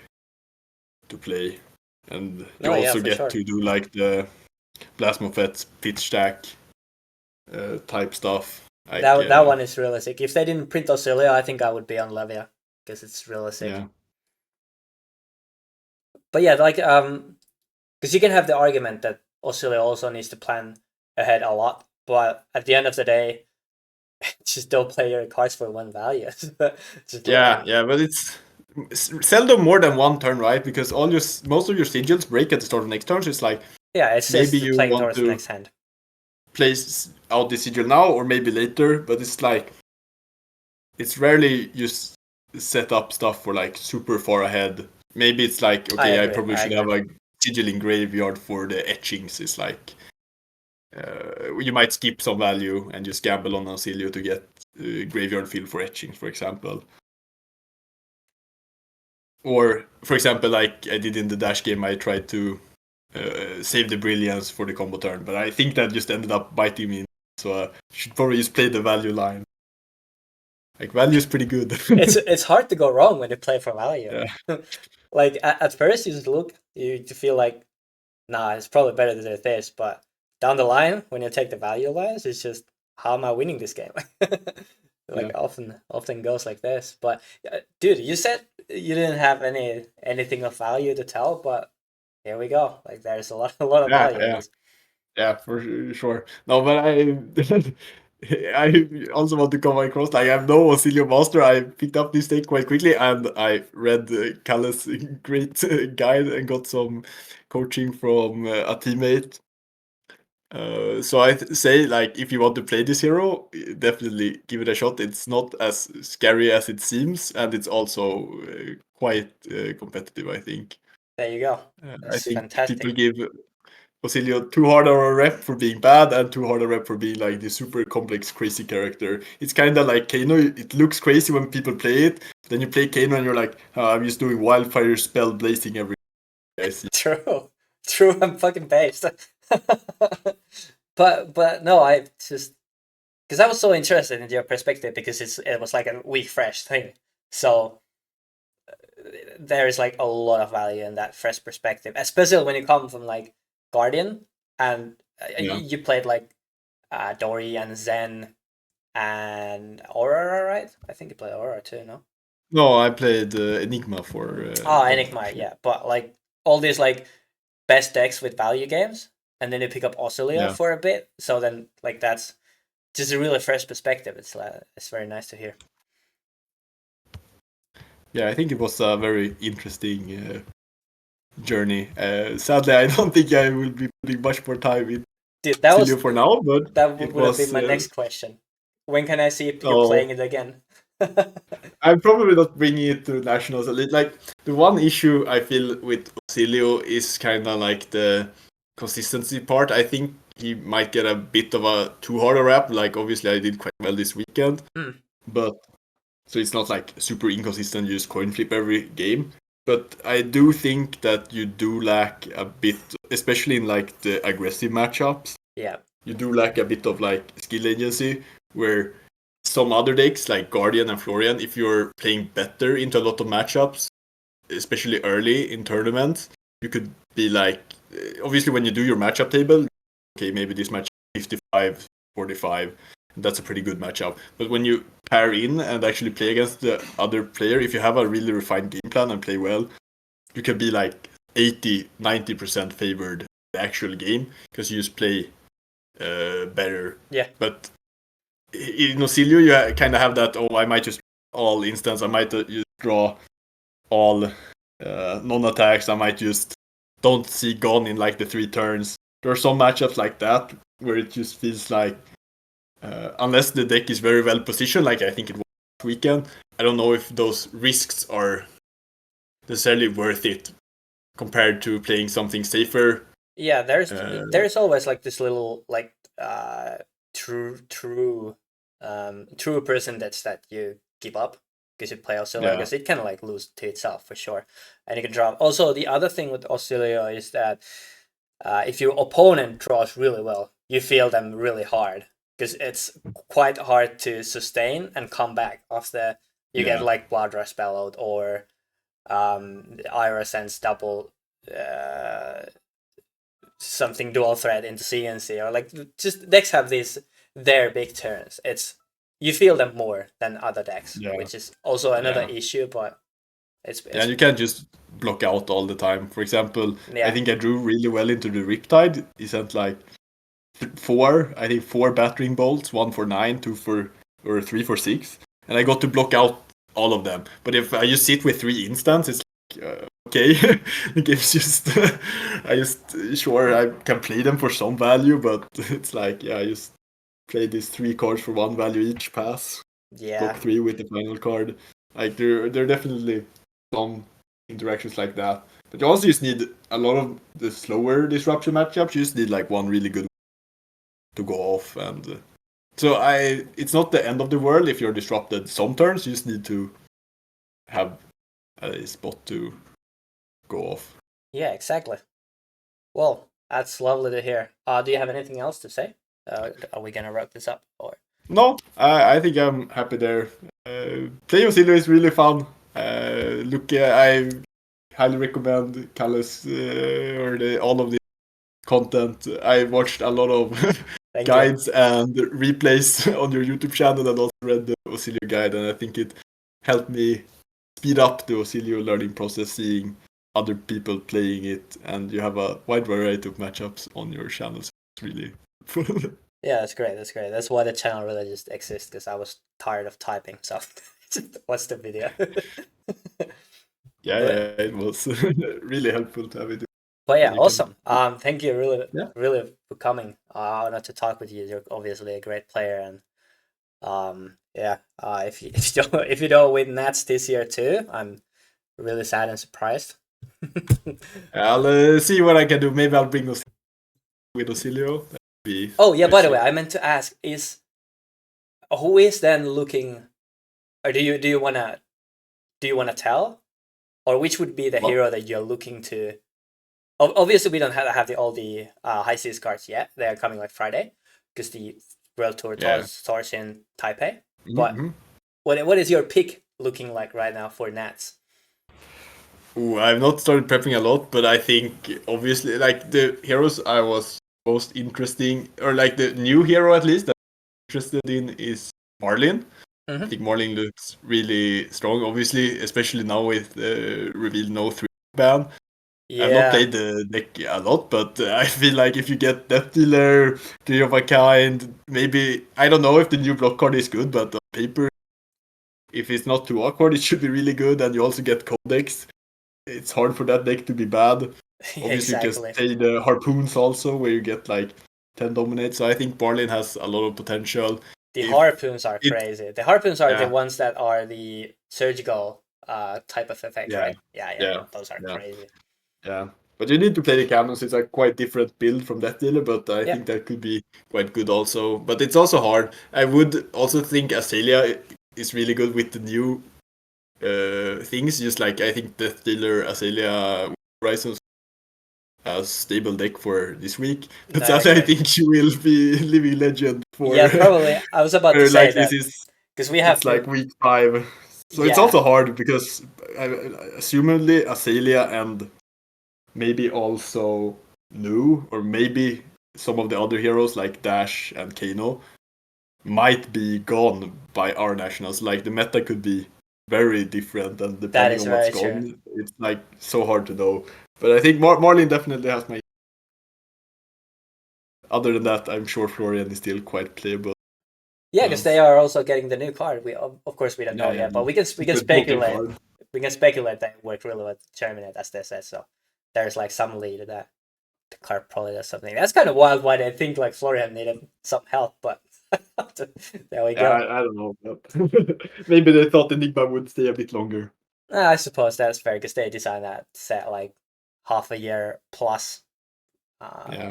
to play, and you also for get sure. to do like the Plasmofet's pitch stack type stuff. Like, That one is really sick. If they didn't print Osilio, I think I would be on Levia because it's really sick. Yeah. But yeah, like because you can have the argument that Osilio also needs to plan ahead a lot, but at the end of the day, just don't play your cards for one value. Just Yeah, but it's seldom more than one turn, right? Because most of your sigils break at the start of next turn. So it's like it's maybe just you playing want towards the to next hand. place out the sigil now or maybe later, but it's like it's rarely you set up stuff for like super far ahead. Maybe it's like okay, I probably should have a sigil in graveyard for the etchings. It's like you might skip some value and just gamble on Osilio to get graveyard fill for etchings, for example. Or, for example, like I did in the Dash game, I tried to save the Brilliance for the combo turn, but I think that just ended up biting me. So I should probably just play the value line. Like, value is pretty good. It's hard to go wrong when you play for value. Yeah. Like, at first, you just look, you feel like, nah, it's probably better than this, but down the line, when you take the value lines, it's just, how am I winning this game? Like, often goes like this. But, dude, you said you didn't have anything of value to tell, but here we go. Like, there's a lot of value in this. Yeah, for sure. No, but I also want to come across, like, I have no Osilio master. I picked up this deck quite quickly, and I read Calle's great guide and got some coaching from a teammate. So I say, like, if you want to play this hero, definitely give it a shot. It's not as scary as it seems, and it's also quite competitive, I think. There you go. I That's think people fantastic. give Osilio too hard of a rep for being bad and too hard a rep for being like the super complex, crazy character. It's kind of like Kano. It looks crazy when people play it. Then you play Kano and you're like, I'm just doing wildfire spell blazing every I see. True. I'm fucking based. but no, I just because I was so interested in your perspective because it was like a week fresh thing. So there is like a lot of value in that fresh perspective, especially when you come from like Guardian and you played like Dory and Zen and Aurora, right? I think you played Aurora too, no? No, I played Enigma for. Enigma, yeah. But like all these like best decks with value games, and then you pick up Osilio for a bit. So then like that's just a really fresh perspective. It's very nice to hear. Yeah, I think it was a very interesting journey. Sadly, I don't think I will be putting much more time in Osilio for now, but that it would have was. been my next question. When can I see you Oh, playing it again? I'm probably not bringing it to Nationals. Like the one issue I feel with Osilio is kind of like the consistency part. I think he might get a bit of a too hard a rap. Like obviously I did quite well this weekend, but so it's not like super inconsistent. You just coin flip every game. But I do think that you do lack a bit, especially in like the aggressive matchups. Yeah. You do lack a bit of like skill agency where some other decks like Guardian and Florian, if you're playing better into a lot of matchups, especially early in tournaments, you could be like, obviously when you do your matchup table, okay, maybe this match 55, 45, that's a pretty good matchup. But when you pair in and actually play against the other player, if you have a really refined game plan and play well, you can be like 80, 90% favored the actual game because you just play better. Yeah. But in Osilio, you kind of have that. Oh, I might just all instance. I might just draw all non-attacks. I might just don't see gone in like the 3 turns. There are some matchups like that where it just feels like unless the deck is very well positioned, like I think it was last weekend, I don't know if those risks are necessarily worth it compared to playing something safer. Yeah, there's always like this little like true percentage that you give up because you play Osilio because it can like lose to itself for sure, and you can draw. Also, the other thing with Osilio is that if your opponent draws really well, you feel them really hard, because it's quite hard to sustain and come back after you get like Blood Rush Bellowed or Ira Sense double something dual threat into CNC, or like just decks have these their big turns. You feel them more than other decks, which is also another issue, but it's you can't just block out all the time. For example, I think I drew really well into the Riptide. He sent like four battering bolts, 1 for 9, 2 for, or 3 for 6, and I got to block out all of them. But if I just sit with 3 instants, it's like, okay, the game's just, sure, I can play them for some value, but it's like, I just play these 3 cards for 1 value each pass. Block 3 with the final card. Like, there are definitely some interactions like that. But you also just need a lot of the slower disruption matchups. You just need like one really good to go off, and so it's not the end of the world if you're disrupted some turns. You just need to have a spot to go off. Yeah, exactly. Well, that's lovely to hear. Do you have anything else to say? Are we gonna wrap this up, or? No, I think I'm happy there. Playing Osilio is really fun. I highly recommend Kalle's all of the content. I watched a lot of guides and replays on your YouTube channel, and also read the Osilio guide, and I think it helped me speed up the Osilio learning process, seeing other people playing it, and you have a wide variety of matchups on your channel, so it's really helpful. Yeah, that's great. That's why the channel really just exists, because I was tired of typing, so what's the video? It was really helpful to have it. But yeah, awesome. Thank you really for coming. Not to talk with you. You're obviously a great player, and if you don't win Nats this year too, I'm really sad and surprised. I'll see what I can do. Maybe I'll bring those with Osilio. Oh yeah, by the way, I meant to ask, who is then looking, or do you wanna tell, or which would be the hero that you're looking to? Obviously, we don't have all the high seas cards yet. They are coming like Friday, because the World Tour starts in Taipei. But what is your pick looking like right now for Nats? Ooh, I've not started prepping a lot, but I think obviously like the heroes I was most interesting, or like the new hero at least that I'm interested in, is Marlin. I think Marlin looks really strong, obviously, especially now with revealed no 3 ban. I've not played the deck a lot, but I feel like if you get Death Dealer, 3 of a kind, maybe, I don't know if the new block card is good, but on paper, if it's not too awkward, it should be really good, and you also get Codex. It's hard for that deck to be bad. Obviously, you just play the Harpoons also, where you get like 10 dominate, so I think Marlin has a lot of potential. The Harpoons are crazy. The Harpoons are the ones that are the surgical type of effect, right? Yeah. Those are crazy. Yeah, but you need to play the cannons. It's a quite different build from Death Dealer, but I think that could be quite good also. But it's also hard. I would also think Osilio is really good with the new things. Just like I think Death Dealer, Osilio, Horizons a stable deck for this week. But sadly, I think she will be living legend for. Yeah, probably. I was about to say that, because we have like week 5, so it's also hard because assumedly Osilio and maybe also Nu, or maybe some of the other heroes like Dash and Kano might be gone by our nationals. Like the meta could be very different, and depending on what's gone, it's like so hard to know. But I think Marlin definitely has my. Other than that, I'm sure Florian is still quite playable. Yeah, because they are also getting the new card. We of course we don't know yet, but we can speculate. We can speculate that it worked really well to Terminate, as they said. So there's like some lead that the card probably does something. That's kind of wild why they think like Florian needed some help, but there we go. I don't know. But maybe they thought Enigma would stay a bit longer. I suppose that's fair, because they designed that set like half a year plus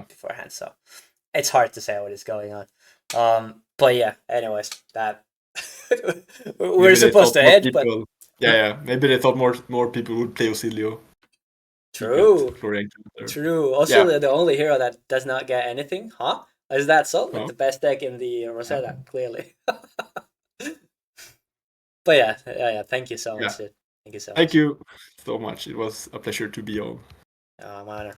beforehand. So it's hard to say what is going on. But yeah, anyways, that we're supposed to end, but maybe they thought more people would play Osilio. True. Osilio, the only hero that does not get anything, huh? Is that so? Like Oh. the best deck in the Rosetta, clearly. But yeah. Thank you so much, Yeah. dude. Thank you so much. Thank you so much. It was a pleasure to be on. My honor.